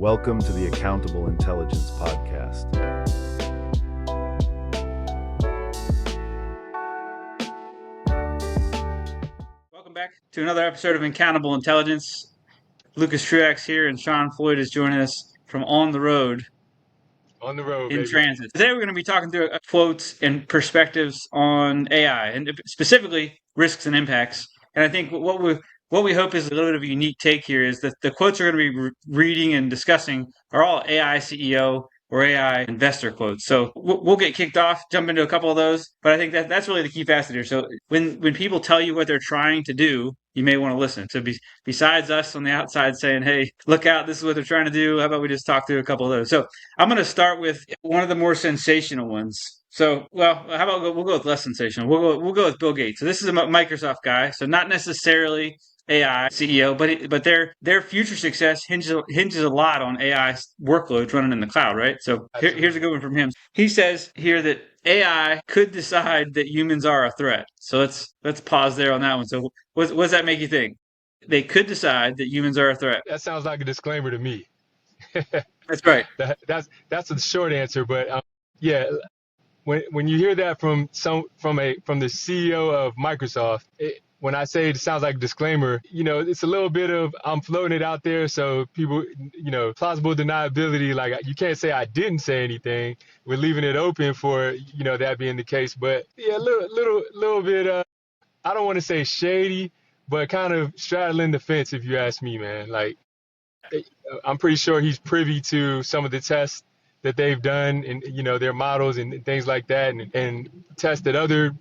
Welcome to the Accountable Intelligence Podcast. Welcome back to another episode of Accountable Intelligence. Lucas Truax here, and Sean Floyd is joining us from On the Road. On the road, in baby. transit. Today we're going to be talking through quotes and perspectives on AI, and specifically risks and impacts. And I think what we hope is a little bit of a unique take here is that the quotes we're going to be reading and discussing are all AI CEO or AI investor quotes. So we'll get kicked off, jump into a couple of those, but I think that's really the key facet here. So when people tell you what they're trying to do, you may want to listen. So besides us on the outside saying, hey, look out, this is what they're trying to do, how about we just talk through a couple of those? So I'm going to start with one of the more sensational ones. So, well, how about we'll go with less sensational. We'll go with Bill Gates. So this is a Microsoft guy, so not necessarily AI CEO, but their future success hinges a lot on AI workloads running in the cloud, right? So here's a good one from him. He says here that AI could decide that humans are a threat. So let's pause there on that one. So what does that make you think? They could decide that humans are a threat. That sounds like a disclaimer to me. That's right. That's the short answer, but yeah, when you hear that from the CEO of Microsoft, when I say it sounds like a disclaimer, it's a little bit of I'm floating it out there so people, plausible deniability. Like you can't say I didn't say anything. We're leaving it open for that being the case. But yeah, a little bit. I don't want to say shady, but kind of straddling the fence, if you ask me, man. Like I'm pretty sure he's privy to some of the tests that they've done and their models and things like that, and tests that other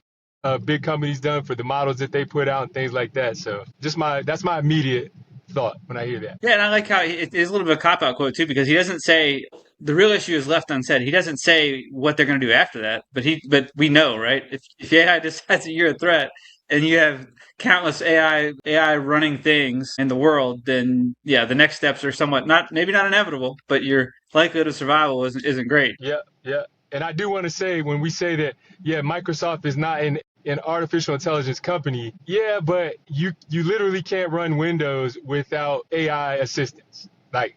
big companies done for the models that they put out and things like that. So that's my immediate thought when I hear that. Yeah, and I like how it is a little bit of a cop-out quote too, because he doesn't say the real issue is left unsaid. He doesn't say what they're going to do after that, but we know, right? If AI decides that you're a threat and you have countless AI running things in the world, then yeah, the next steps are somewhat maybe not inevitable, but your likelihood of survival isn't great. Yeah. And I do want to say, when we say that, yeah, Microsoft is not an artificial intelligence company, yeah, but you literally can't run Windows without AI assistance. Like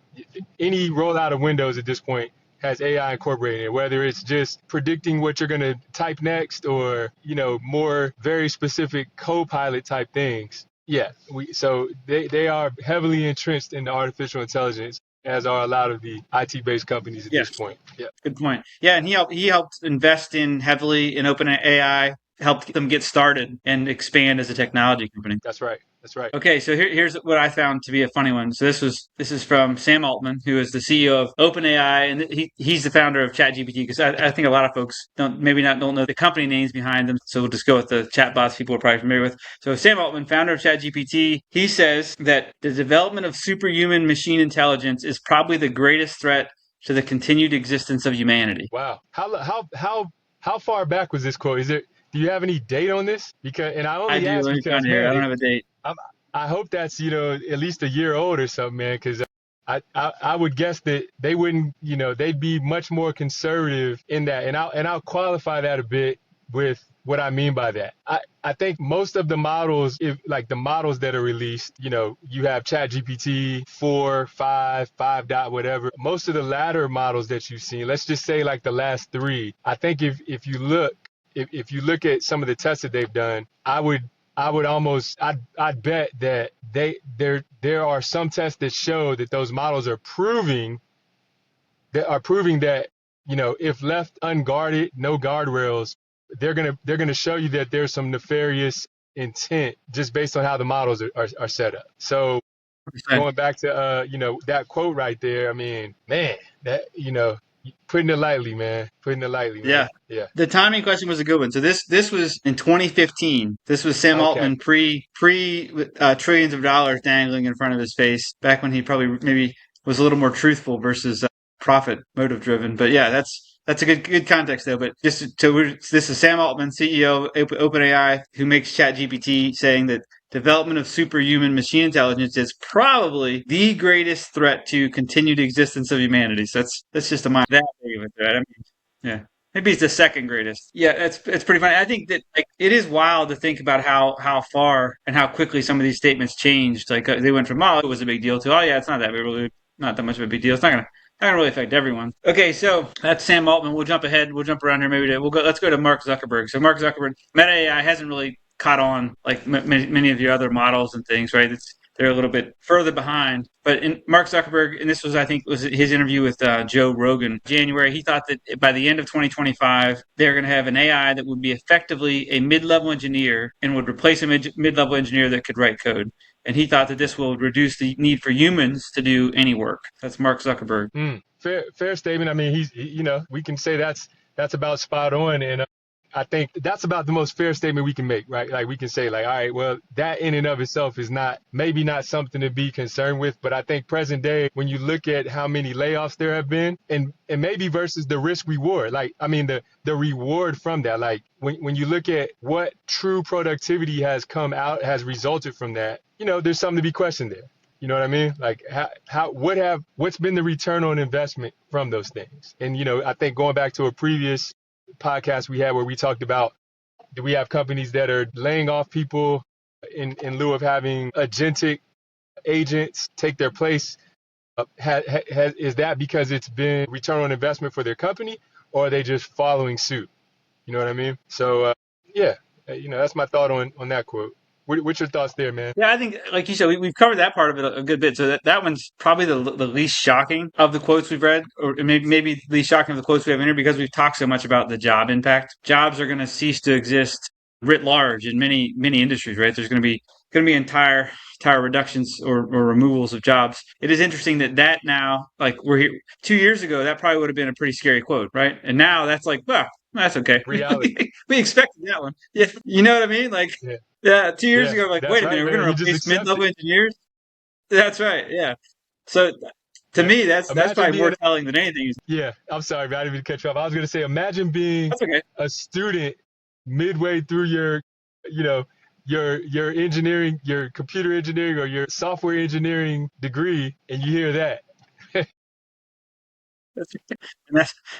any rollout of Windows at this point has AI incorporated in it, whether it's just predicting what you're going to type next or, more very specific co-pilot type things. Yeah, so they are heavily entrenched in the artificial intelligence, as are a lot of the IT-based companies at this point. Yeah. Good point. Yeah, and he helped invest heavily in OpenAI, helped them get started and expand as a technology company. That's right. Okay, so here's what I found to be a funny one. So this is from Sam Altman, who is the CEO of OpenAI, and he's the founder of ChatGPT. Because I think a lot of folks don't know the company names behind them. So we'll just go with the chatbots people are probably familiar with. So Sam Altman, founder of ChatGPT, he says that the development of superhuman machine intelligence is probably the greatest threat to the continued existence of humanity. Wow. How far back was this quote? Do you have any date on this? Because I don't have a date. I hope that's at least a year old or something, man. Because I would guess that they wouldn't, they'd be much more conservative in that. And I'll qualify that a bit with what I mean by that. I think most of the models, the models that are released, you have ChatGPT 4, 5 dot whatever. Most of the latter models that you've seen, let's just say like the last 3. I think if you look at some of the tests that they've done, I'd bet that there are some tests that show that those models are proving that if left unguarded, no guardrails, they're gonna show you that there's some nefarious intent just based on how the models are set up. So going back to that quote right there, I mean, man, that putting it lightly, man. Yeah. The timing question was a good one. So this was in 2015. This was Sam Altman pre trillions of dollars dangling in front of his face, back when he probably maybe was a little more truthful versus profit motive driven. But yeah, that's a good context though. But this is Sam Altman, CEO of OpenAI, who makes ChatGPT, saying that development of superhuman machine intelligence is probably the greatest threat to continued existence of humanity. So that's just a mind that big of a threat. I mean, yeah. Maybe it's the second greatest. Yeah, it's pretty funny. I think that it is wild to think about how far and how quickly some of these statements changed. Like they went from, oh, it was a big deal, to, oh yeah, it's not that big. not that much of a big deal. It's not gonna really affect everyone. Okay, so that's Sam Altman. We'll jump ahead. We'll jump around here. We'll go. Let's go to Mark Zuckerberg. So Mark Zuckerberg, Meta AI hasn't really caught on like many of your other models and things, right? They're a little bit further behind. But in Mark Zuckerberg, and this was, I think, was his interview with Joe Rogan in January. He thought that by the end of 2025, they're going to have an AI that would be effectively a mid-level engineer and would replace a mid-level engineer that could write code. And he thought that this will reduce the need for humans to do any work. That's Mark Zuckerberg. Fair statement. I mean, we can say that's about spot on, and I think that's about the most fair statement we can make, right? Like we can say, like, all right, well, that in and of itself is maybe not something to be concerned with, but I think present day, when you look at how many layoffs there have been, and maybe versus the risk reward, like, I mean, the reward from that, like when you look at what true productivity has resulted from that, there's something to be questioned there. You know what I mean? Like what's been the return on investment from those things? And, I think going back to a previous podcast we had where we talked about, do we have companies that are laying off people in lieu of having agentic agents take their place? Is that because it's been return on investment for their company, or are they just following suit? You know what I mean? So, that's my thought on that quote. What's your thoughts there, man? Yeah, I think, like you said, we've covered that part of it a good bit. So that one's probably the least shocking of the quotes we've read, or maybe the least shocking of the quotes we have in here, because we've talked so much about the job impact. Jobs are going to cease to exist writ large in many industries, right? There's going to be entire reductions or removals of jobs. It is interesting that now, like, we're here 2 years ago, that probably would have been a pretty scary quote, right? And now that's like, well, that's okay. Reality. We expected that one. Yeah, you know what I mean? Like. Yeah. Yeah, 2 years ago, like, wait a minute, right, we're going to replace mid-level engineers? That's right, yeah. So to me, that's probably more telling than anything. Yeah, I'm sorry, man, I didn't mean to cut you off. I was going to say, imagine being a student midway through your engineering, your computer engineering or your software engineering degree, and you hear that.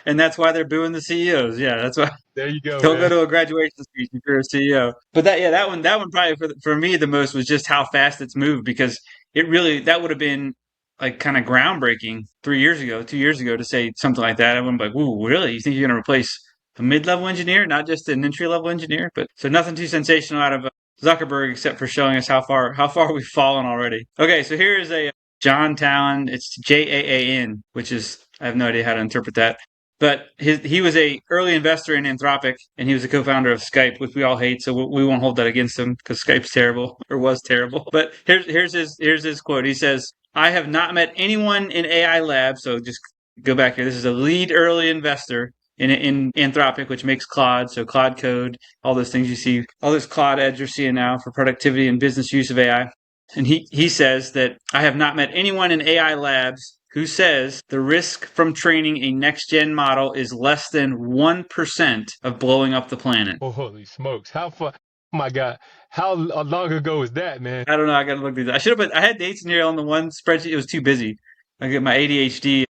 And that's why they're booing the CEOs. Yeah, that's why. There you go. Don't go to a graduation speech if you're a CEO. But that one probably for me the most was just how fast it's moved, because that would have been like kind of groundbreaking 2 years ago to say something like that. I wouldn't be like, "Ooh, really? You think you're going to replace a mid-level engineer, not just an entry-level engineer?" But so nothing too sensational out of Zuckerberg except for showing us how far we've fallen already. Okay, so here is a John Talon. It's Jaan, which is, I have no idea how to interpret that. But he was a early investor in Anthropic, and he was a co-founder of Skype, which we all hate. So we won't hold that against him because Skype's terrible, or was terrible. But here's his quote. He says, "I have not met anyone in AI labs." So just go back here. This is a lead early investor in Anthropic, which makes Claude. So Claude Code, all those things you see, all this Claude Edge you're seeing now for productivity and business use of AI. And he says that, "I have not met anyone in AI labs who says the risk from training a next-gen model is less than 1% of blowing up the planet." Oh, holy smokes. How far? Oh, my God. How long ago was that, man? I don't know. I got to look through that. I had dates in here on the one spreadsheet. It was too busy. I get my ADHD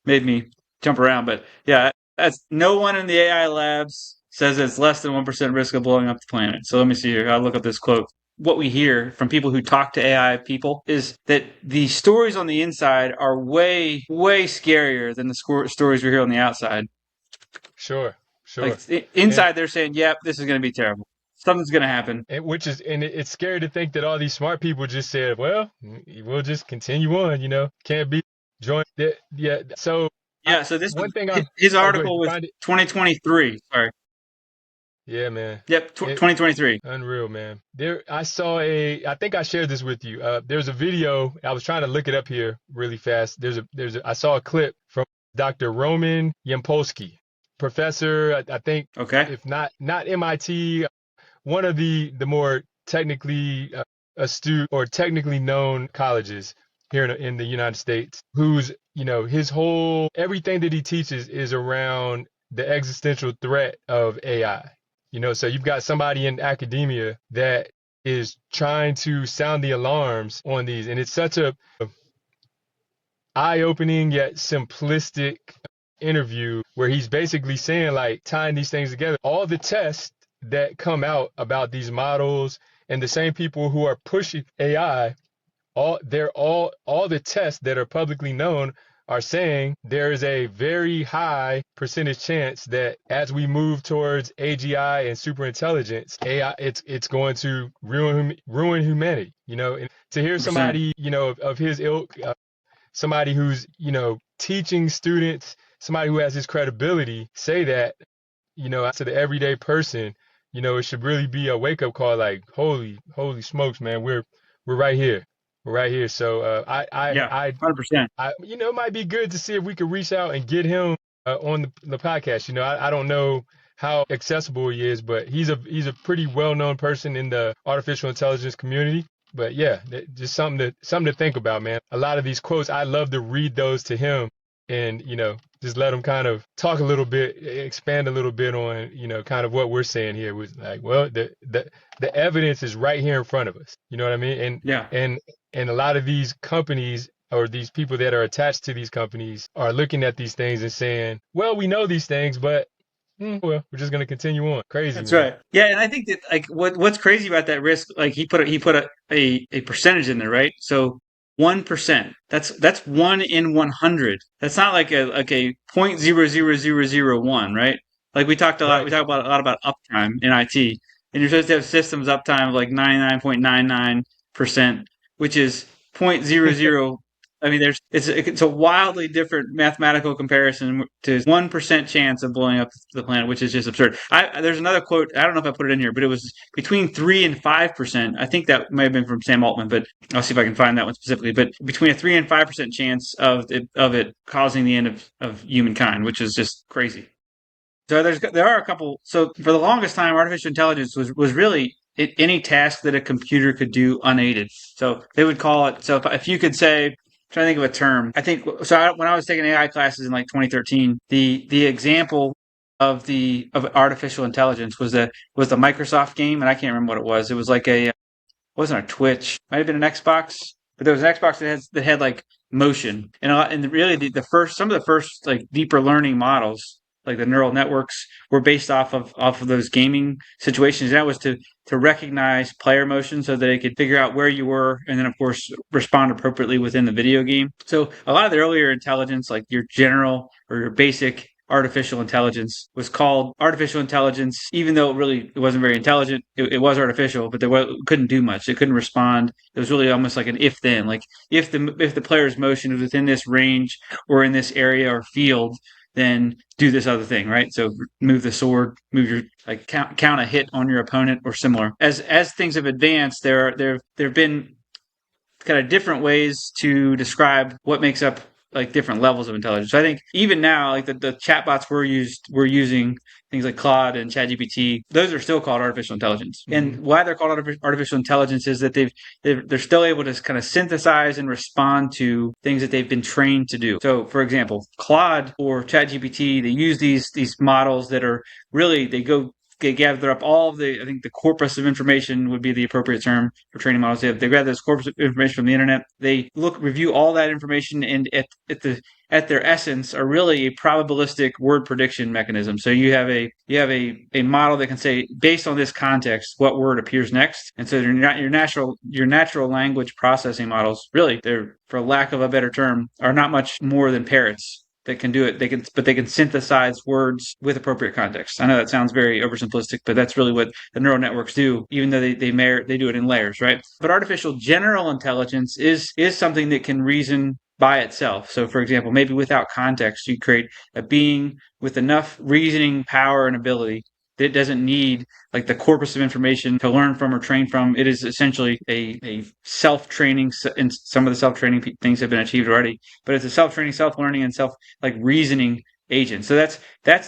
made me jump around. But yeah, that's no one in the AI labs says it's less than 1% risk of blowing up the planet. So let me see here. I'll look up this quote. What we hear from people who talk to AI people is that the stories on the inside are way, way scarier than the stories we hear on the outside. Sure. Like inside, they're saying, "Yep, this is going to be terrible. Something's going to happen." It's scary to think that all these smart people just said, "Well, we'll just continue on. Can't be joined." Yeah. So yeah. So this one thing. His article was 2023. Sorry. Yeah, man. Yep, 2023. Unreal, man. I think I shared this with you. There's a video. I was trying to look it up here really fast. I saw a clip from Dr. Roman Yampolsky, professor, I think, if not MIT, one of the more technically astute or technically known colleges here in the United States, who's, everything that he teaches is around the existential threat of AI. So you've got somebody in academia that is trying to sound the alarms on these. And it's such a eye-opening yet simplistic interview where he's basically saying, like, tying these things together. All the tests that come out about these models and the same people who are pushing AI all the tests that are publicly known are saying there is a very high percentage chance that as we move towards AGI and superintelligence, AI, it's going to ruin humanity. And to hear 100%. somebody, of his ilk, somebody who's, teaching students, somebody who has his credibility say that, to the everyday person, it should really be a wake up call. Like, holy smokes, man, we're right here. We're right here. So Yeah, 100%. it might be good to see if we could reach out and get him on the podcast. I don't know how accessible he is, but he's a pretty well known person in the artificial intelligence community. But yeah, just something to think about, man. A lot of these quotes, I love to read those to him, and just let him kind of talk a little bit, expand a little bit on kind of what we're saying here. Was like, well, the evidence is right here in front of us. You know what I mean? And Yeah. and a lot of these companies or these people that are attached to these companies are looking at these things and saying, well, we know these things, but well, we're just going to continue on. Crazy. That's man. right. Yeah, and I think that like what's crazy about that risk, like he put a percentage in there, right? So 1%. That's 1 in 100. That's not like a 0.00001, right? Like we talked a lot. Right. We talk about a lot about uptime in IT, and you're supposed to have systems uptime of like 99.99%, which is 0.00. I mean, it's a wildly different mathematical comparison to 1% chance of blowing up the planet, which is just absurd. There's another quote. I don't know if I put it in here, but it was between 3 and 5%. I think that may have been from Sam Altman, but I'll see if I can find that one specifically. But between a 3 and 5% chance of it causing the end of humankind, which is just crazy. So there are a couple. So for the longest time, artificial intelligence was really any task that a computer could do unaided. So they would call it. So if you could say, trying to think of a term. I think so. When I was taking AI classes in like 2013, the example of artificial intelligence was the Microsoft game, and I can't remember what it was. It was like it wasn't a Twitch, might have been an Xbox, but there was an Xbox that had like motion, and really some of the first like deeper learning models, like the neural networks, were based off of those gaming situations. That was to recognize player motion so that it could figure out where you were, and then of course respond appropriately within the video game. So a lot of the earlier intelligence, like your general or your basic artificial intelligence, was called artificial intelligence, even though it wasn't very intelligent. It was artificial, but it couldn't do much. It couldn't respond. It was really almost like an if then, like if the player's motion is within this range or in this area or field, then do this other thing, right? So move the sword, move your count a hit on your opponent or similar. As things have advanced, there have been kind of different ways to describe what makes up like different levels of intelligence. So I think even now, like the chatbots we're using, things like Claude and ChatGPT, those are still called artificial intelligence. Mm-hmm. And why they're called artificial intelligence is that they're still able to kind of synthesize and respond to things that they've been trained to do. So, for example, Claude or ChatGPT, they use these models that are really they gather up all of I think the corpus of information would be the appropriate term for training models. They gather this corpus of information from the internet. They review all that information, and at their essence are really a probabilistic word prediction mechanism. So you have a model that can say, based on this context, what word appears next. And so your natural language processing models, really, they're, for lack of a better term, are not much more than parrots that can do it. They can synthesize words with appropriate context. I know that sounds very oversimplistic, but that's really what the neural networks do, even though they do it in layers, right? But artificial general intelligence is something that can reason by itself. So, for example, maybe without context, you create a being with enough reasoning power and ability that it doesn't need like the corpus of information to learn from or train from. It is essentially a self-training, and some of the self-training things have been achieved already, but it's a self-training, self-learning, and reasoning agent. So that's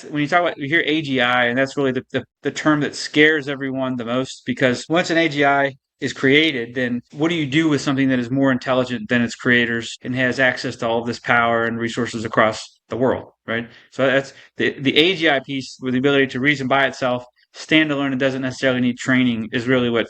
when you hear AGI, and that's really the term that scares everyone the most, because once an AGI is created, then what do you do with something that is more intelligent than its creators and has access to all of this power and resources across the world, right? So that's the AGI piece, with the ability to reason by itself, standalone, and doesn't necessarily need training, is really what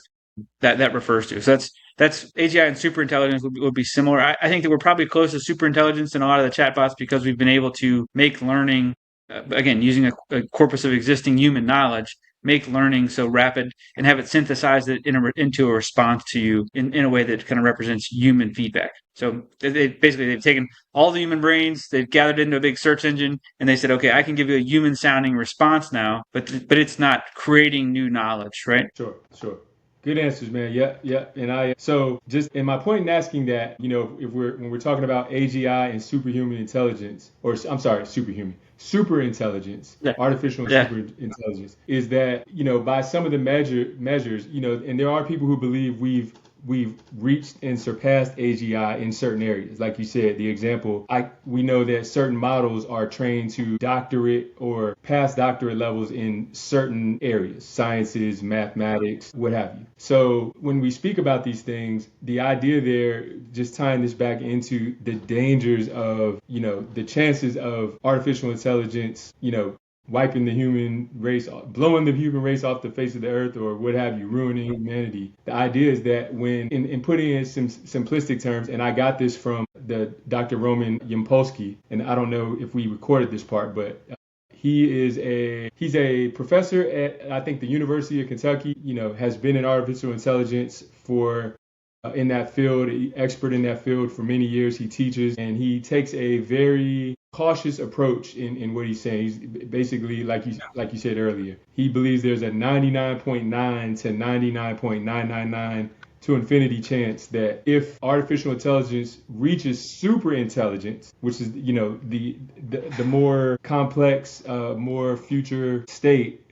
that refers to. So that's AGI and superintelligence would be similar. I think that we're probably close to superintelligence in a lot of the chatbots because we've been able to make learning, again, using a corpus of existing human knowledge, make learning so rapid and have it synthesize it into a response to you in a way that kind of represents human feedback. So they've taken all the human brains, they've gathered into a big search engine, and they said, okay, I can give you a human sounding response now, but it's not creating new knowledge, right? Sure. Good answers, man. Yeah. And so just in my point in asking that, if when we're talking about AGI and superhuman intelligence, or I'm sorry, super intelligence, Yeah. artificial and super intelligence, is that, by some of the measures, and there are people who believe we've reached and surpassed AGI in certain areas. Like you said, the example, we know that certain models are trained to doctorate or past doctorate levels in certain areas, sciences, mathematics, what have you. So when we speak about these things, the idea there, just tying this back into the dangers of, the chances of artificial intelligence, wiping the human race, blowing the human race off the face of the earth, or what have you, ruining humanity. The idea is that when, in putting it in some simplistic terms, and I got this from the Dr. Roman Yampolsky, and I don't know if we recorded this part, but he's a professor at, I think, the University of Kentucky, has been in artificial intelligence for in that field, expert in that field for many years. He teaches, and he takes a very cautious approach in what he's saying. He's basically, like you said earlier, he believes there's a 99.9 to 99.999 to infinity chance that if artificial intelligence reaches super intelligence, which is the more complex, more future state,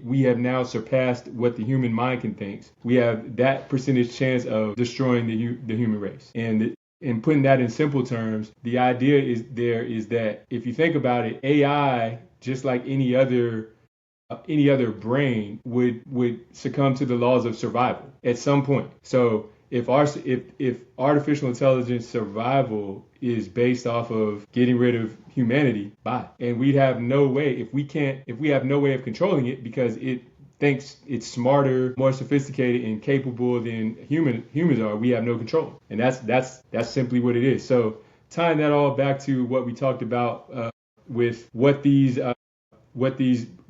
we have now surpassed what the human mind can think. We have that percentage chance of destroying the human race. And in putting that in simple terms, the idea is that if you think about it, AI, just like any other brain, would succumb to the laws of survival at some point. So if artificial intelligence survival is based off of getting rid of humanity, bye. And we'd have no way, if we have no way of controlling it because it thinks it's smarter, more sophisticated, and capable than humans are, we have no control. And that's simply what it is. So tying that all back to what we talked about with what these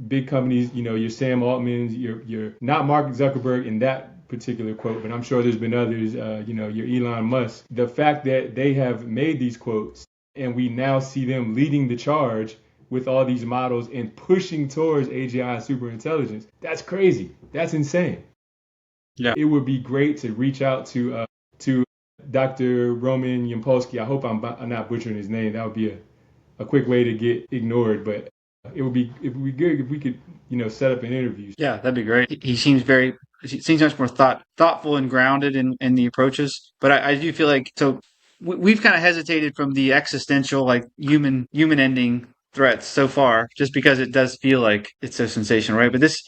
big companies, your Sam Altmans, your not Mark Zuckerberg in that particular quote, but I'm sure there's been others, your Elon Musk. The fact that they have made these quotes and we now see them leading the charge with all these models and pushing towards AGI and super intelligence, that's crazy. That's insane. Yeah. It would be great to reach out to Dr. Roman Yampolsky. I hope I'm not butchering his name. That would be a quick way to get ignored, but it would be good if we could, set up an interview. Yeah, that'd be great. He seems much more thoughtful and grounded in the approaches. But I do feel like, so we've kind of hesitated from the existential, like human ending threats so far, just because it does feel like it's so sensational, right? But this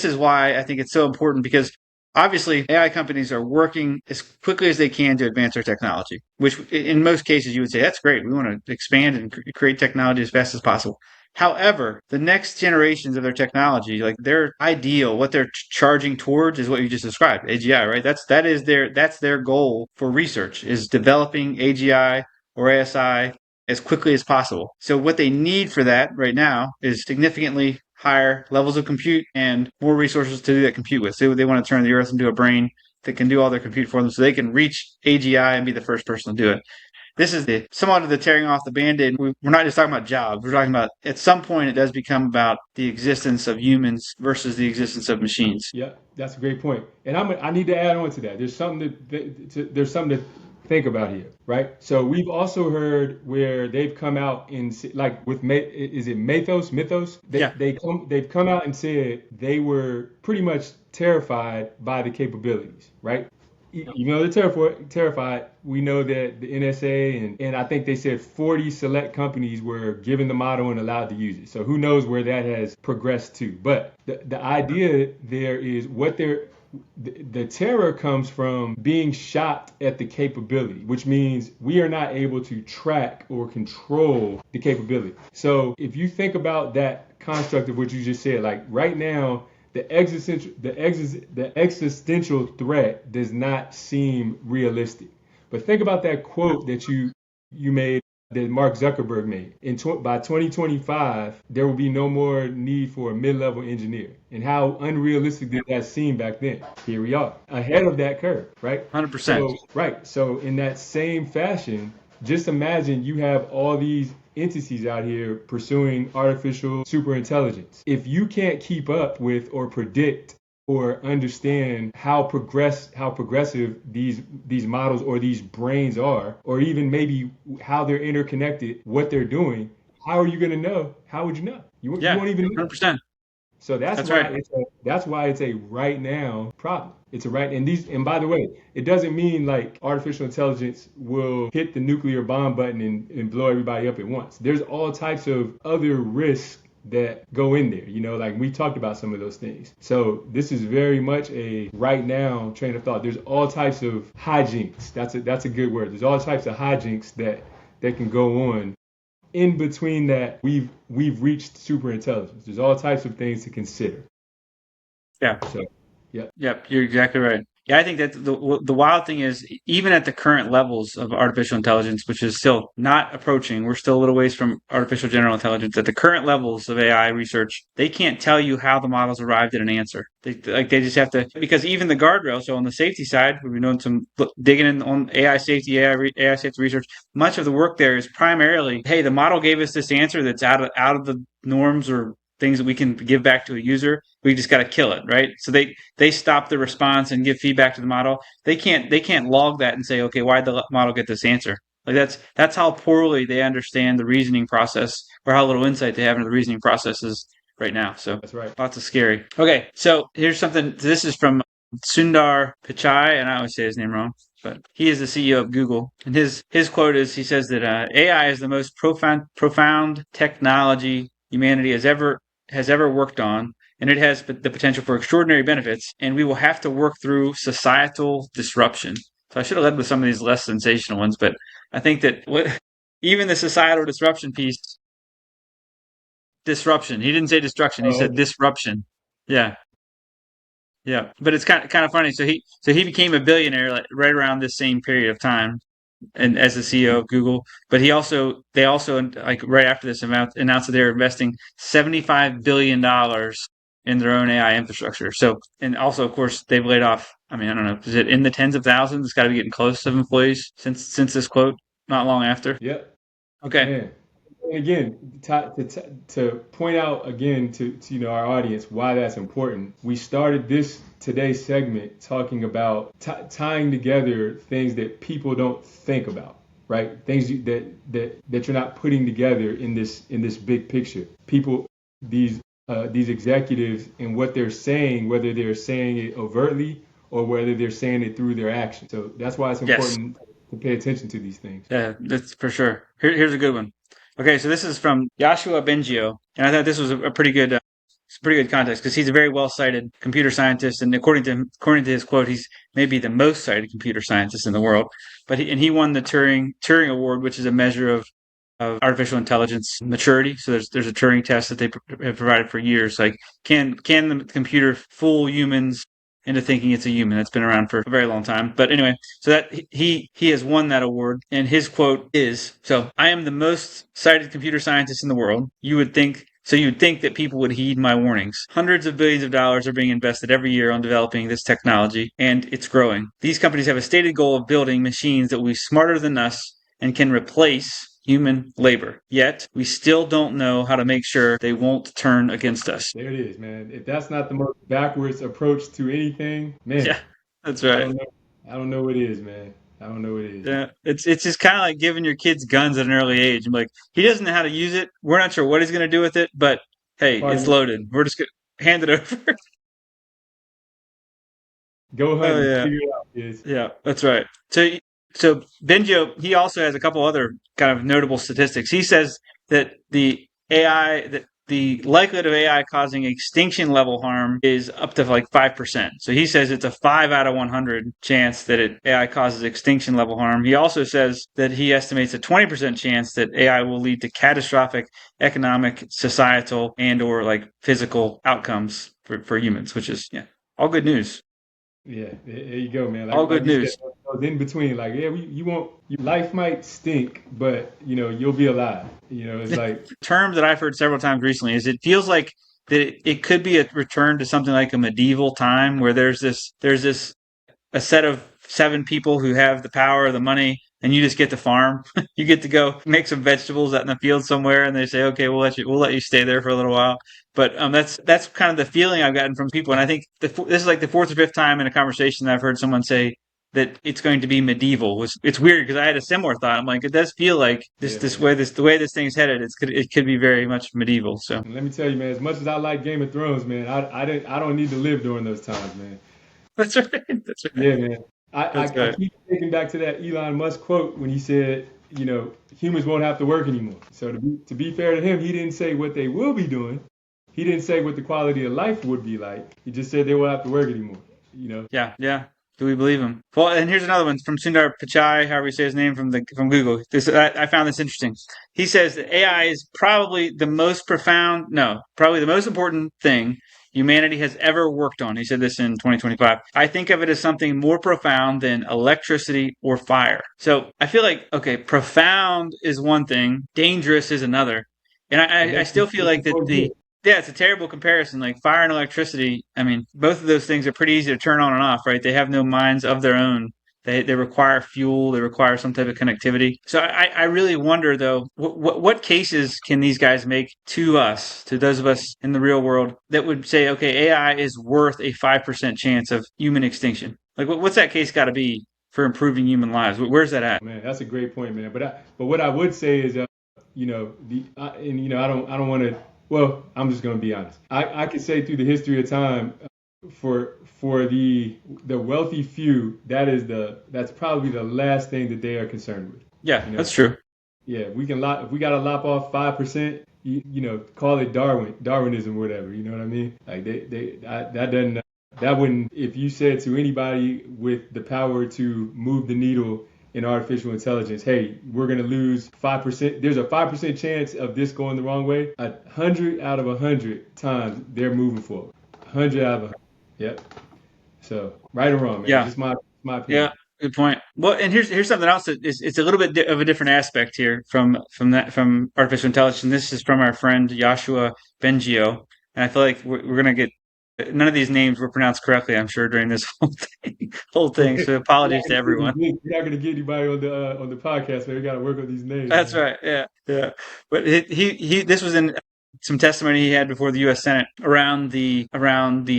is why I think it's so important, because obviously AI companies are working as quickly as they can to advance their technology, which in most cases you would say, that's great. We want to expand and create technology as fast as possible. However, the next generations of their technology, like their ideal, what they're charging towards is what you just described, AGI, right? That's their goal for research, is developing AGI or ASI as quickly as possible. So what they need for that right now is significantly higher levels of compute and more resources to do that compute with. So they want to turn the Earth into a brain that can do all their compute for them, so they can reach AGI and be the first person to do it. This is somewhat of the tearing off the Band-Aid. We're not just talking about jobs. We're talking about, at some point, it does become about the existence of humans versus the existence of machines. Yeah, that's a great point. And I need to add on to that. There's something to think about here, right? So we've also heard where they've come out and, like, with is it Mythos? They've come out and said they were pretty much terrified by the capabilities, right? Even though they're terrified, we know that the NSA and I think they said 40 select companies were given the model and allowed to use it. So who knows where that has progressed to. But the idea there is the terror comes from being shocked at the capability, which means we are not able to track or control the capability. So if you think about that construct of what you just said, like right now, the existential threat does not seem realistic. But think about that quote that you made that Mark Zuckerberg made. By 2025, there will be no more need for a mid-level engineer. And how unrealistic did that seem back then? Here we are, ahead of that curve, right? 100%. So in that same fashion, just imagine you have all these entities out here pursuing artificial superintelligence. If you can't keep up with or predict or understand how progressive these models or these brains are, or even maybe how they're interconnected, what they're doing, how are you going to know? How would you know? You won't even know. 100%. So that's why right. that's why it's a right now problem. It's a right and by the way, it doesn't mean like artificial intelligence will hit the nuclear bomb button and blow everybody up at once. There's all types of other risks that go in there, like we talked about some of those things. So this is very much a right now train of thought. There's all types of hijinks. That's a good word. There's all types of hijinks that can go on. In between that, we've reached super intelligence. There's all types of things to consider. Yeah. So, yeah. Yep, you're exactly right. Yeah, I think that the wild thing is, even at the current levels of artificial intelligence, which is still not approaching, we're still a little ways from artificial general intelligence. At the current levels of AI research, they can't tell you how the models arrived at an answer. They just have to, because even the guardrail. So on the safety side, we've been doing some digging in on AI safety, AI safety research. Much of the work there is primarily, hey, the model gave us this answer that's out of the norms or things that we can give back to a user. We just got to kill it, right? So they stop the response and give feedback to the model. They can't log that and say, okay, why did the model get this answer? Like that's how poorly they understand the reasoning process, or how little insight they have into the reasoning processes right now. So That's right. Lots of scary. Okay, so here's something. This is from Sundar Pichai, and I always say his name wrong, but he is the CEO of Google. And his quote is, he says that AI is the most profound technology humanity has ever worked on, and it has the potential for extraordinary benefits, and we will have to work through societal disruption. So I should have led with some of these less sensational ones, but I think that even the societal disruption piece, disruption. He didn't say destruction. He said Okay. disruption. Yeah, yeah. But it's kind of funny. So he became a billionaire like right around this same period of time, and as the CEO of Google. But they also like right after this announced that they're investing $75 billion in their own AI infrastructure. So, and also of course they've laid off. I mean, I don't know, is it in the tens of thousands? It's got to be getting close to employees since this quote, not long after. Yep. Okay. Man. And again, to point out again to our audience why that's important. We started today's segment talking about tying together things that people don't think about, right? Things that you're not putting together in this big picture. People, these executives, and what they're saying, whether they're saying it overtly or whether they're saying it through their actions. So that's why it's important to pay attention to these things. Yeah, that's for sure. Here's a good one. Okay, so this is from Joshua Bengio, and I thought this was a pretty good, context because he's a very well cited computer scientist, and according to his quote, he's maybe the most cited computer scientist in the world. But he won the Turing Award, which is a measure of artificial intelligence maturity. So there's a Turing test that they have provided for years. Like, can the computer fool humans into thinking it's a human? That's been around for a very long time. But anyway, so that he has won that award, and his quote is, "So I am the most cited computer scientist in the world. You would think that people would heed my warnings. Hundreds of billions of dollars are being invested every year on developing this technology, and it's growing. These companies have a stated goal of building machines that will be smarter than us and can replace human labor. Yet, we still don't know how to make sure they won't turn against us." There it is, man. If that's not the most backwards approach to anything, man, Yeah, that's I right. don't know. I don't know what it is, man. I don't know what it is. Yeah, it's just kind of like giving your kids guns at an early age. I'm like, he doesn't know how to use it. We're not sure what he's going to do with it, but hey, it's Pardon, loaded. We're just going to hand it over. go Oh hunting, yeah, figure it out, kids. yeah, that's right. So Benjo, he also has a couple other kind of notable statistics. He says that the likelihood of AI causing extinction level harm is up to like 5%. So he says it's a 5 out of 100 chance that AI causes extinction level harm. He also says that he estimates a 20% chance that AI will lead to catastrophic economic, societal, and or like physical outcomes for humans, which is all good news. Yeah, there you go, man. All Like good you said, news. those in between, like, yeah, you won't, life might stink, but you'll be alive. It's The like, term that I've heard several times recently is it feels like that it could be a return to something like a medieval time where there's this a set of seven people who have the power, the money, and you just get to farm. You get to go make some vegetables out in the field somewhere, and they say, "Okay, we'll let you stay there for a little while." But that's kind of the feeling I've gotten from people, and I think this is like the fourth or fifth time in a conversation that I've heard someone say that it's going to be medieval. It's weird because I had a similar thought. I'm like, it does feel like yeah, man. the way this thing's headed, it could be very much medieval. So And let me tell you, man, as much as I like Game of Thrones, man, I don't need to live during those times, man. that's right. That's right. Yeah, man. That's I right. keep thinking back to that Elon Musk quote when he said, humans won't have to work anymore. So to be fair to him, he didn't say what they will be doing. He didn't say what the quality of life would be like. He just said they won't have to work anymore. You know. Yeah, yeah. Do we believe him? Well, and here's another one from Sundar Pichai, however you say his name from Google. I found this interesting. He says that AI is probably the most profound, no, probably the most important thing humanity has ever worked on. He said this in 2025. I think of it as something more profound than electricity or fire. So I feel like, okay, profound is one thing, dangerous is another. And And I still feel they like can that coexist. yeah, it's a terrible comparison. Like fire and electricity, I mean, both of those things are pretty easy to turn on and off, right? They have no minds of their own. They require fuel. They require some type of connectivity. So I really wonder though, what cases can these guys make to us, to those of us in the real world, that would say, okay, AI is worth a 5% chance of human extinction? Like, what's that case got to be for improving human lives? Where's that at? Man, that's a great point, man. But what I would say is, and I don't want to. Well, I'm just going to be honest. I could say through the history of time, for the wealthy few, that's probably the last thing that they are concerned with. Yeah, You know, that's true. yeah, if we got to lop off 5%, call it Darwinism or whatever. You know what I mean? Like that doesn't that wouldn't, if you said to anybody with the power to move the needle in artificial intelligence, hey, we're gonna lose 5%. There's a 5% chance of this going the wrong way. 100 out of 100 times they're moving forward. 100 out of 100. Yep. So right or wrong, man. It's Yeah. just my Yeah, opinion. good point. Well, and here's something else that is it's a little bit of a different aspect here from artificial intelligence. And this is from our friend Joshua Bengio, and I feel like we're gonna get none of these names were pronounced correctly. I'm sure during this whole thing. So apologies to everyone. You're not gonna get anybody on the podcast, man. We gotta work on these names, That's man. right. Yeah, yeah. But he this was in some testimony he had before the U.S. Senate around the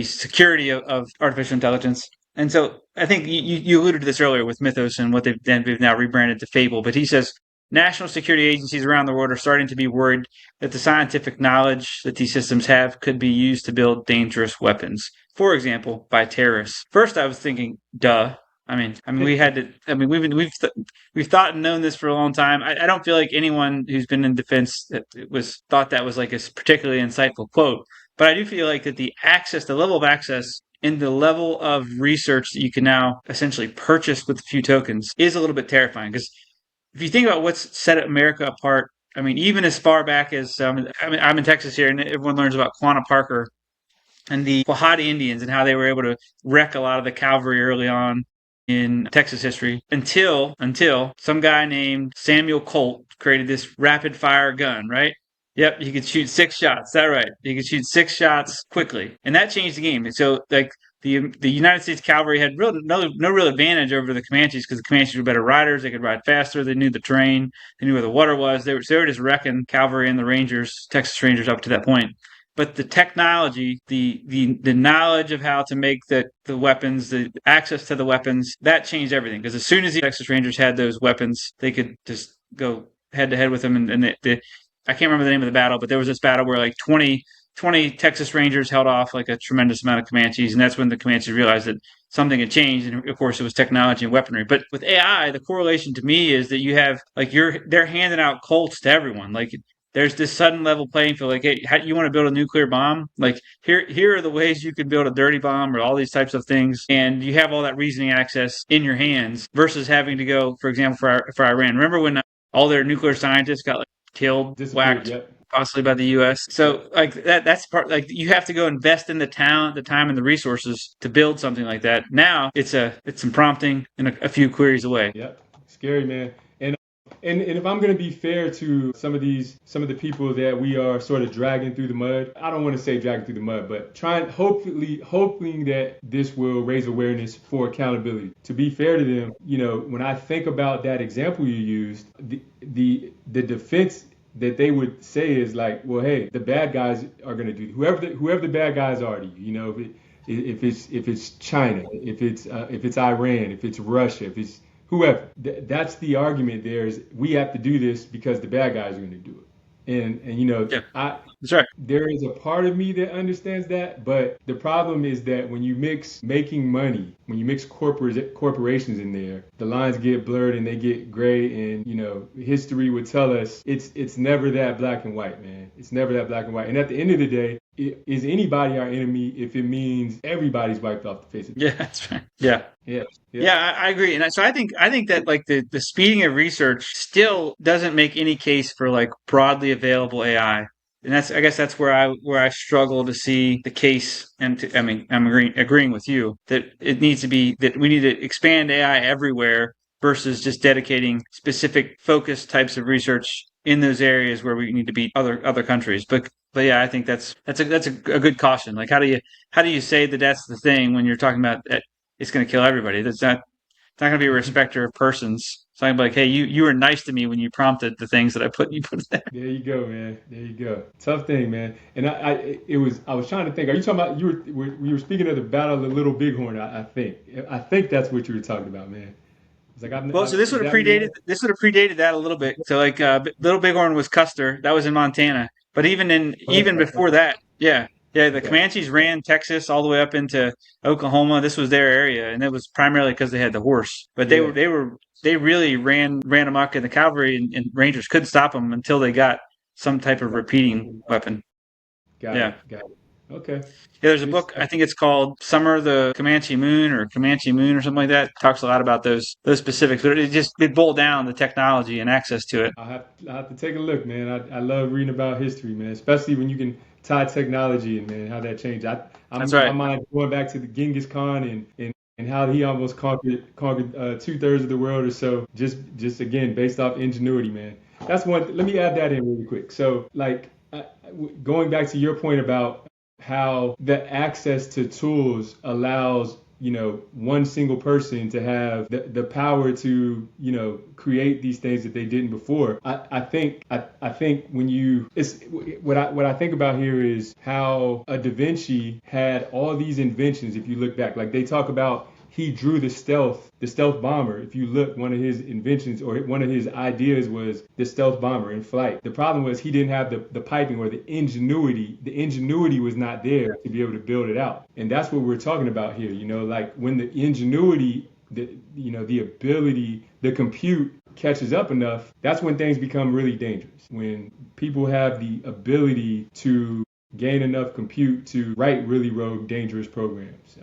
security of artificial intelligence. And so I think you alluded to this earlier with Mythos and what they've now rebranded to Fable. But he says national security agencies around the world are starting to be worried that the scientific knowledge that these systems have could be used to build dangerous weapons. For example, by terrorists. First, I was thinking, duh. I mean, we had to. I mean, we've thought and known this for a long time. I don't feel like anyone who's been in defense that was thought that was like a particularly insightful quote. But I do feel like that the level of access and the level of research that you can now essentially purchase with a few tokens is a little bit terrifying. Because if you think about what's set America apart, I mean, even as far back as I'm in Texas here, and everyone learns about Quanah Parker and the Quahada Indians and how they were able to wreck a lot of the cavalry early on in Texas history until some guy named Samuel Colt created this rapid fire gun, right? Yep, he could shoot 6 shots. Is that right? He could shoot 6 shots quickly, and that changed the game. And so, like the United States cavalry had no real advantage over the Comanches because the Comanches were better riders. They could ride faster. They knew the terrain. They knew where the water was. They were just wrecking cavalry and the Rangers, Texas Rangers, up to that point. But the technology, the knowledge of how to make the weapons, the access to the weapons, that changed everything. Because as soon as the Texas Rangers had those weapons, they could just go head to head with them. And I can't remember the name of the battle, but there was this battle where like 20 Texas Rangers held off like a tremendous amount of Comanches, and that's when the Comanches realized that something had changed, and of course it was technology and weaponry. But with AI, the correlation to me is that you have like they're handing out Colts to everyone. Like there's this sudden level playing field. Like, hey, how, you want to build a nuclear bomb? Like here are the ways you can build a dirty bomb or all these types of things, and you have all that reasoning access in your hands versus having to go, for example, for Iran. Remember when all their nuclear scientists got like killed, Disappeared. whacked? Yep. possibly by the U.S. So like that's part, like you have to go invest in the talent, the time, and the resources to build something like that. Now it's some prompting and a few queries away. Yep. Scary, man. And if I'm going to be fair to some of the people that we are sort of dragging through the mud, I don't want to say dragging through the mud, but hoping that this will raise awareness for accountability. To be fair to them, when I think about that example you used, the defense that they would say is like, well, hey, the bad guys are going to do whoever the bad guys are to you. If it's China, if it's Iran, if it's Russia, if it's whoever. That's the argument. We have to do this because the bad guys are going to do it. And Yeah, that's right. there is a part of me that understands that, but the problem is that when you mix making money, when you mix corporations in there, the lines get blurred and they get gray. And history would tell us it's never that black and white, man. It's never that black and white. And at the end of the day, is anybody our enemy if it means everybody's wiped off the face of the Yeah, that's right. Yeah. Yeah. Yeah, I agree, and so I think that like the speeding of research still doesn't make any case for like broadly available AI, and I guess that's where I struggle to see the case. And I mean, I'm agreeing with you that it needs to be that we need to expand AI everywhere versus just dedicating specific focused types of research in those areas where we need to beat other countries. But yeah, I think that's a good caution. Like how do you say that that's the thing when you're talking about it's going to kill everybody? That's not it's not going to be a respecter of persons. It's not like, hey, you were nice to me when you prompted the things that you put there. There you go, man. There you go. Tough thing, man. And I was trying to think. Are you talking about we were speaking of the Battle of the Little Bighorn? I think that's what you were talking about, man. It's like Well, so this would have predated that a little bit. So like Little Bighorn was Custer, that was in Montana. But even before that, yeah, the Comanches ran Texas all the way up into Oklahoma. This was their area, and it was primarily because they had the horse. But they really ran amok, and the cavalry and Rangers couldn't stop them until they got some type of repeating weapon. Got Yeah. it. Okay. Yeah, there's a book, I think it's called Summer of the Comanche Moon or Comanche Moon or something like that. It talks a lot about those specifics, but it boiled down the technology and access to it. I'll have to take a look, man. I love reading about history, man, especially when you can tie technology and, man, how that changed. That's right. I mind going back to the Genghis Khan and how he almost conquered 2/3 of the world or so, just again based off ingenuity, man. That's one. Let me add that in really quick. So, like, going back to your point about how the access to tools allows one single person to have the power to create these things that they didn't before. I think when what I think about here is how a Da Vinci had all these inventions. If you look back, like they talk about, he drew the stealth bomber. If you look, one of his inventions or one of his ideas was the stealth bomber in flight. The problem was he didn't have the piping or the ingenuity. The ingenuity was not there to be able to build it out. And that's what we're talking about here. Like when the ingenuity, the ability, the compute catches up enough, that's when things become really dangerous. When people have the ability to gain enough compute to write really rogue, dangerous programs.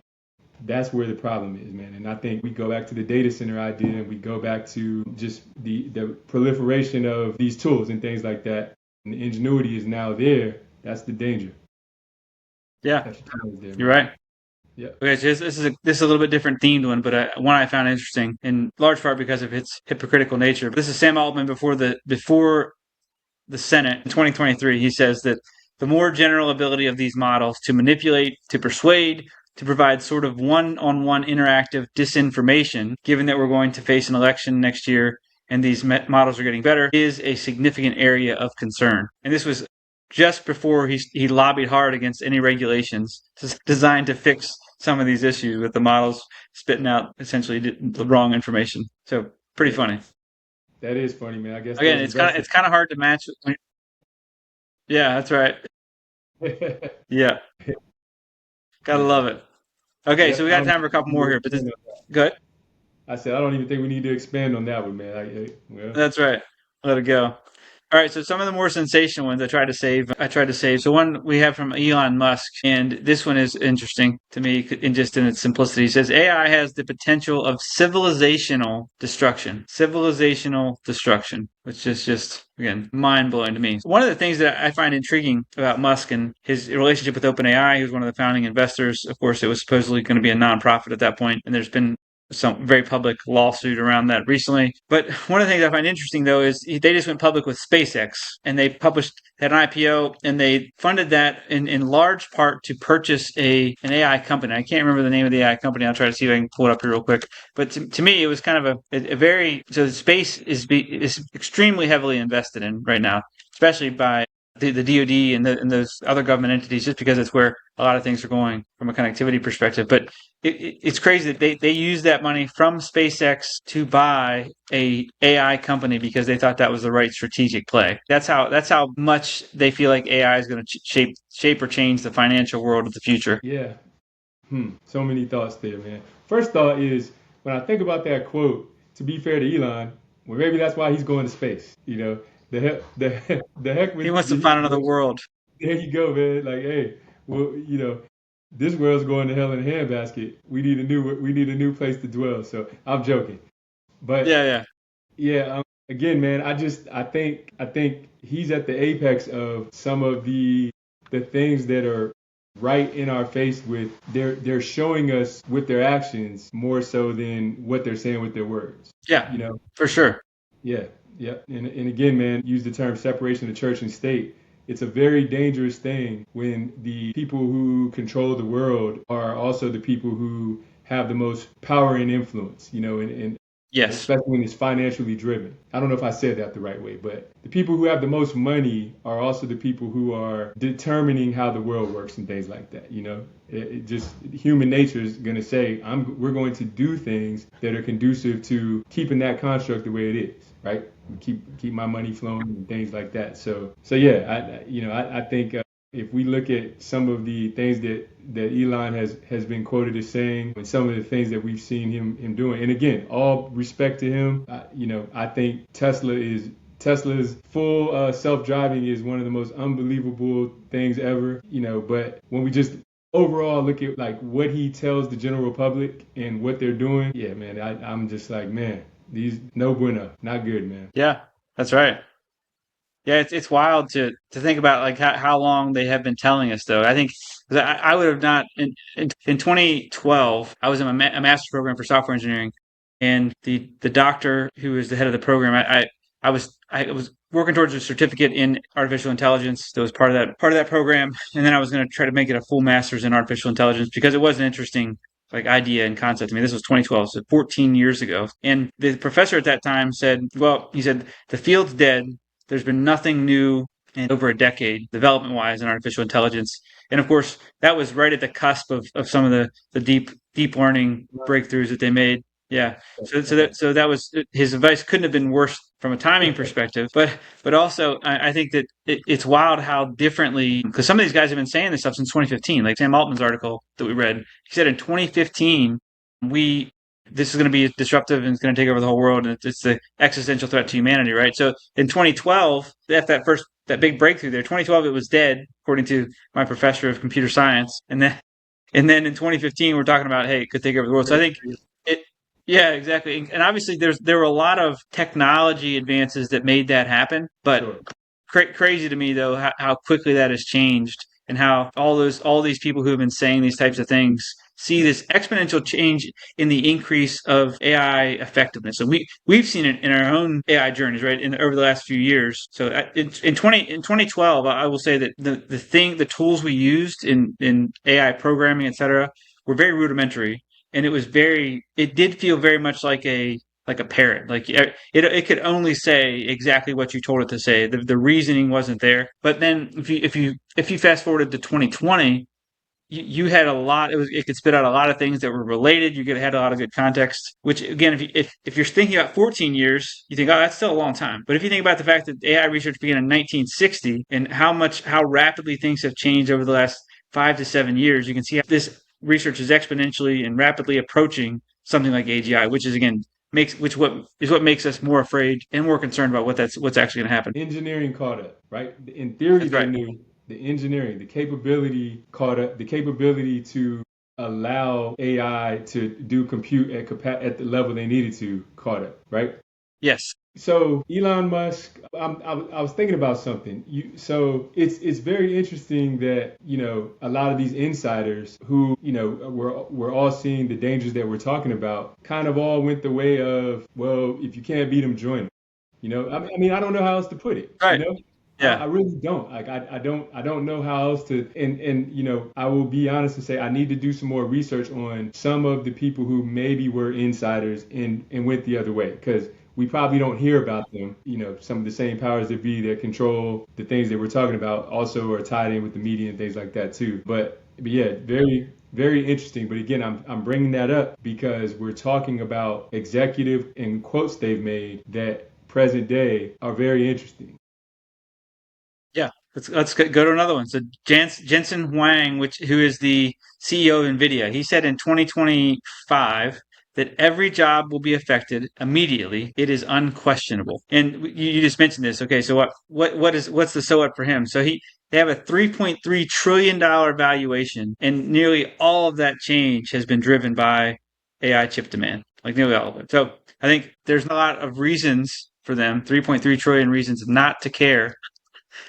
That's where the problem is, man. And I think we go back to the data center idea, and we go back to just the proliferation of these tools and things like that. And the ingenuity is now there. That's the danger. Yeah, you're right. Yeah. Okay, so this is a little bit different themed one, but one I found interesting in large part because of its hypocritical nature. This is Sam Altman before the Senate in 2023. He says that the more general ability of these models to manipulate, to persuade, to provide sort of one-on-one interactive disinformation, given that we're going to face an election next year and these models are getting better, is a significant area of concern. And this was just before he lobbied hard against any regulations designed to fix some of these issues with the models spitting out essentially the wrong information. So pretty funny. That is funny, man. I guess again, it's kind of hard to match. Yeah, that's right. Yeah. Gotta love it. Okay, so we got time for a couple more here, but go ahead. I said I don't even think we need to expand on that one, man. That's right. Let it go. All All right, so some of the more sensational ones I tried to save. So one we have from Elon Musk, and this one is interesting to me in its simplicity. He says AI has the potential of civilizational destruction. Civilizational destruction, which is just, again, mind-blowing to me. One of the things that I find intriguing about Musk and his relationship with OpenAI, he was one of the founding investors. Of course, it was supposedly going to be a nonprofit at that point, and there's been some very public lawsuit around that recently. But one of the things I find interesting, though, is they just went public with SpaceX, and they had an IPO, and they funded that in large part to purchase an AI company. I can't remember the name of the AI company. I'll try to see if I can pull it up here real quick. But to me, it was kind of a very, so the space is extremely heavily invested in right now, especially by the DoD and those other government entities, just because it's where a lot of things are going from a connectivity perspective. But it's crazy that they use that money from SpaceX to buy a AI company because they thought that was the right strategic play. That's how much they feel like AI is going to shape or change the financial world of the future. Yeah. So many thoughts there, man. First thought is, when I think about that quote, to be fair to Elon, well, maybe that's why he's going to space. You know, the heck with, he wants to find another world. There you go, man. Like, hey, well, you know, this world's going to hell in a handbasket. We need a new place to dwell. So I'm joking, but yeah. Again, man, I think he's at the apex of some of the things that are right in our face. With they're showing us with their actions more so than what they're saying with their words. Yeah, you know, for sure. Yeah. And again, man, use the term separation of church and state. It's a very dangerous thing when the people who control the world are also the people who have the most power and influence, you know, and yes, especially when it's financially driven. I don't know if I said that the right way, but the people who have the most money are also the people who are determining how the world works and things like that, you know. It just, human nature is going to say, we're going to do things that are conducive to keeping that construct the way it is, right? Keep my money flowing and things like that. So yeah, I think if we look at some of the things that Elon has been quoted as saying, and some of the things that we've seen him doing, and again, all respect to him, I think Tesla's full self-driving is one of the most unbelievable things ever, you know. But when we just overall look at like what he tells the general public and what they're doing, yeah, man, I'm just like, man, these no bueno, not good, man. Yeah, that's right. Yeah, it's wild to think about like how long they have been telling us, though. I think I would have not in 2012. I was in a master's program for software engineering, and the doctor who was the head of the program, I was working towards a certificate in artificial intelligence. That was part of that program, and then I was going to try to make it a full master's in artificial intelligence because it was an interesting like idea and concept. I mean, this was 2012, so 14 years ago. And the professor at that time said, well, he said, the field's dead. There's been nothing new in over a decade, development-wise, in artificial intelligence. And of course, that was right at the cusp of some of the deep learning breakthroughs that they made. Yeah. So that was his advice. Couldn't have been worse from a timing perspective. But also, I think that it's wild how differently, because some of these guys have been saying this stuff since 2015. Like Sam Altman's article that we read, he said in 2015 this is going to be disruptive and it's going to take over the whole world, and it's the existential threat to humanity, right? So in 2012, that big breakthrough there, 2012 it was dead, according to my professor of computer science, and then in 2015 we're talking about, hey, it could take over the world. So I think yeah, exactly. And obviously there were a lot of technology advances that made that happen, but crazy to me though how quickly that has changed, and how all these people who have been saying these types of things see this exponential change in the increase of AI effectiveness. So we've seen it in our own AI journeys, right? Over the last few years. So in 2012, I will say that the tools we used in AI programming, etc., were very rudimentary, and it did feel very much like a parrot. Like it could only say exactly what you told it to say. The reasoning wasn't there. But then if you fast forwarded to 2020, you had a lot. It could spit out a lot of things that were related. You had a lot of good context. Which again, if you're thinking about 14 years, you think, oh, that's still a long time. But if you think about the fact that AI research began in 1960 and how rapidly things have changed over the last 5 to 7 years, you can see how this research is exponentially and rapidly approaching something like AGI, which is again what makes us more afraid and more concerned about what's actually going to happen. Engineering caught up, right? In theory, That's they right. knew the engineering, the capability caught up, the capability to allow AI to do compute at the level they needed to caught up, right? Yes. So Elon Musk, I was thinking about something. So it's very interesting that a lot of these insiders who we're all seeing the dangers that we're talking about, kind of all went the way of, well, if you can't beat them, join them. I mean, I don't know how else to put it. Right. Yeah. I really don't. Like, I don't know how else to. And I will be honest and say I need to do some more research on some of the people who maybe were insiders and went the other way, because we probably don't hear about them. Some of the same powers that be that control the things that we're talking about also are tied in with the media and things like that too. But yeah, very, very interesting. But again, I'm bringing that up because we're talking about executive and quotes they've made that present day are very interesting. Yeah, let's go to another one. So Jensen Huang, who is the CEO of NVIDIA, he said in 2025 that every job will be affected immediately. It is unquestionable. And you just mentioned this. Okay, so what's the so what for him? So they have a $3.3 trillion valuation, and nearly all of that change has been driven by AI chip demand, like nearly all of it. So I think there's a lot of reasons for them, 3.3 trillion reasons not to care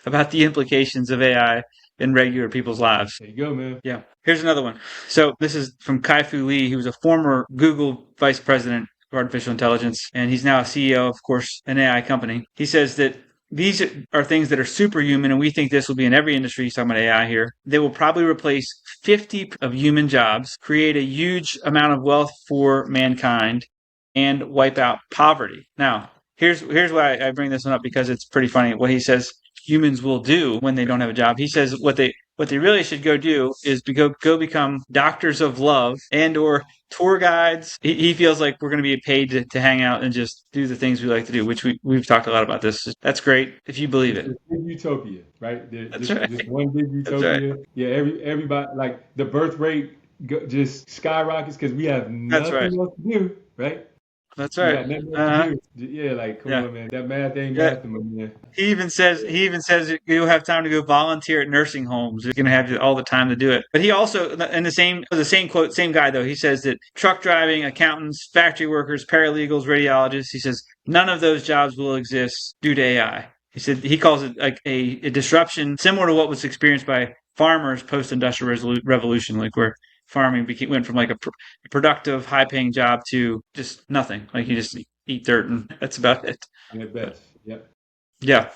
about the implications of AI in regular people's lives. There you go, man. Yeah. Here's another one. So this is from Kai-Fu Lee, who was a former Google vice president of artificial intelligence, and he's now a CEO, of course, an AI company. He says that these are things that are superhuman, and we think this will be in every industry. He's talking about AI here. They will probably replace 50 of human jobs, create a huge amount of wealth for mankind, and wipe out poverty. Now, here's why I bring this one up, because it's pretty funny what he says humans will do when they don't have a job. He says what they really should go do is go become doctors of love and or tour guides. He feels like we're going to be paid to hang out and just do the things we like to do, which we've talked a lot about this. That's great if you believe it. It's a big utopia, right? That's right. Just one big That's utopia. right. Yeah, everybody, like the birth rate just skyrockets because we have That's right. nothing else to do, right? That's We right. got nothing else Uh-huh. to do. Yeah, like come Yeah. on, man. That math ain't Yeah. math, my man. He even says you'll have time to go volunteer at nursing homes. You're gonna have all the time to do it. But he also, in the same quote, same guy though, he says that truck driving, accountants, factory workers, paralegals, radiologists, he says none of those jobs will exist due to AI. He said he calls it like a disruption similar to what was experienced by farmers post-industrial revolution, like where farming went from like a productive, high-paying job to just nothing. Like you just eat dirt and that's about it. At best. Yep. Yeah.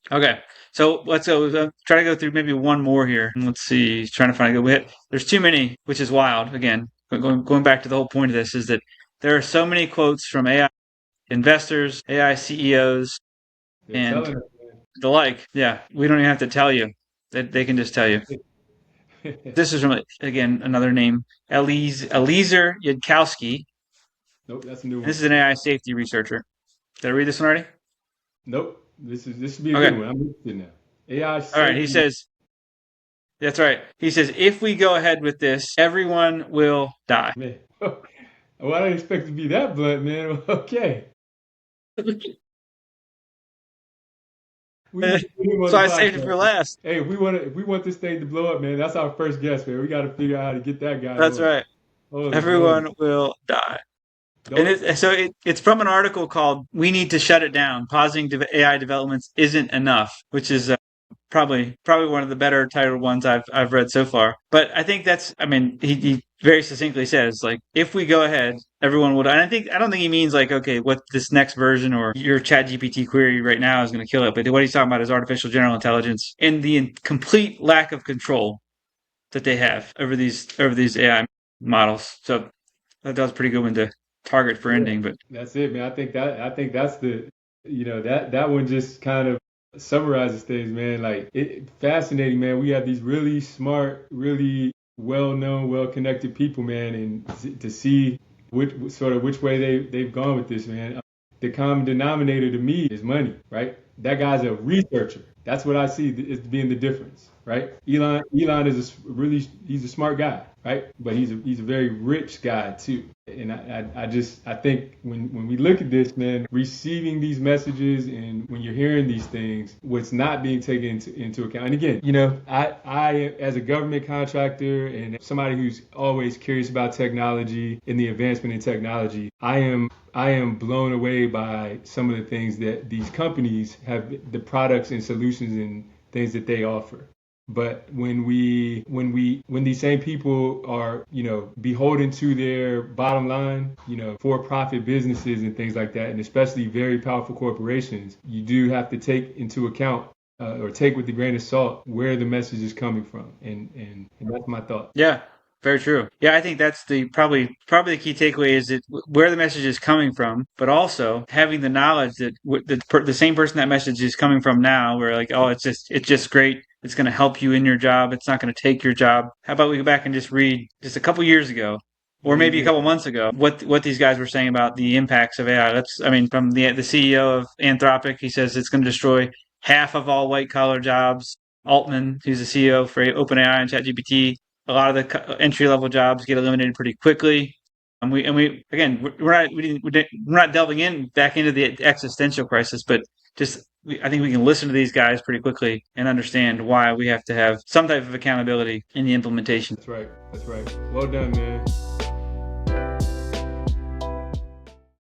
Okay, so let's go. Try to go through maybe one more here. And let's see. Trying to find a good hit. There's too many, which is wild. Again, going back to the whole point of this is that there are so many quotes from AI investors, AI CEOs, They're and telling us, the like. Yeah, we don't even have to tell you. That they can just tell you. man. This is from, again, another name, Eliezer Yudkowsky. Nope, that's a new one. This is an AI safety researcher. Did I read this one already? Nope. This should be a Okay. good one. I'm interested now. AI All right. He safety. says, that's right. He says, if we go ahead with this, everyone will die. Man. Well, I didn't expect it to be that blunt, man. Okay. We need to put him on So the I saved it podcast. for last. Hey, if we want this thing to blow up, man, that's our first guest, man. We got to figure out how to get that guy That's on. right. Holy moly. Everyone will die. And it's from an article called "We Need to Shut It Down: Pausing AI Developments Isn't Enough," which is probably one of the better titled ones I've read so far. But I think he very succinctly says, like, if we go ahead, everyone would. And I don't think he means like, okay, what this next version or your ChatGPT query right now is going to kill it. But what he's talking about is artificial general intelligence and the complete lack of control that they have over these AI models. So that was a pretty good one to target for ending. But That's it, man. I think that's that one just kind of summarizes things, man. Like fascinating, man. We have these really smart, really well-known, well-connected people, man, and to see which way they've gone with this, man. The common denominator to me is money, right? That guy's a researcher. That's what I see as being the difference, right? Elon is he's a smart guy, right? But he's a very rich guy too. And I think when we look at this, man, receiving these messages and when you're hearing these things, what's not being taken into account. And again, I as a government contractor and somebody who's always curious about technology and the advancement in technology, I am blown away by some of the things that these companies have, the products and solutions and things that they offer. But when these same people are, beholden to their bottom line, for-profit businesses and things like that, and especially very powerful corporations, you do have to take into account or take with a grain of salt where the message is coming from, and that's my thought. Yeah, very true. Yeah, I think that's the probably the key takeaway is that where the message is coming from, but also having the knowledge that the same person that message is coming from now, we're like, oh, it's just great. It's going to help you in your job. It's not going to take your job. How about we go back and just read just a couple years ago, or maybe a couple months ago, what these guys were saying about the impacts of AI. From the CEO of Anthropic, he says it's going to destroy half of all white collar jobs. Altman, who's the CEO for OpenAI and ChatGPT, a lot of the entry level jobs get eliminated pretty quickly. We're not delving in back into the existential crisis, but I think we can listen to these guys pretty quickly and understand why we have to have some type of accountability in the implementation. That's right. Well done, man.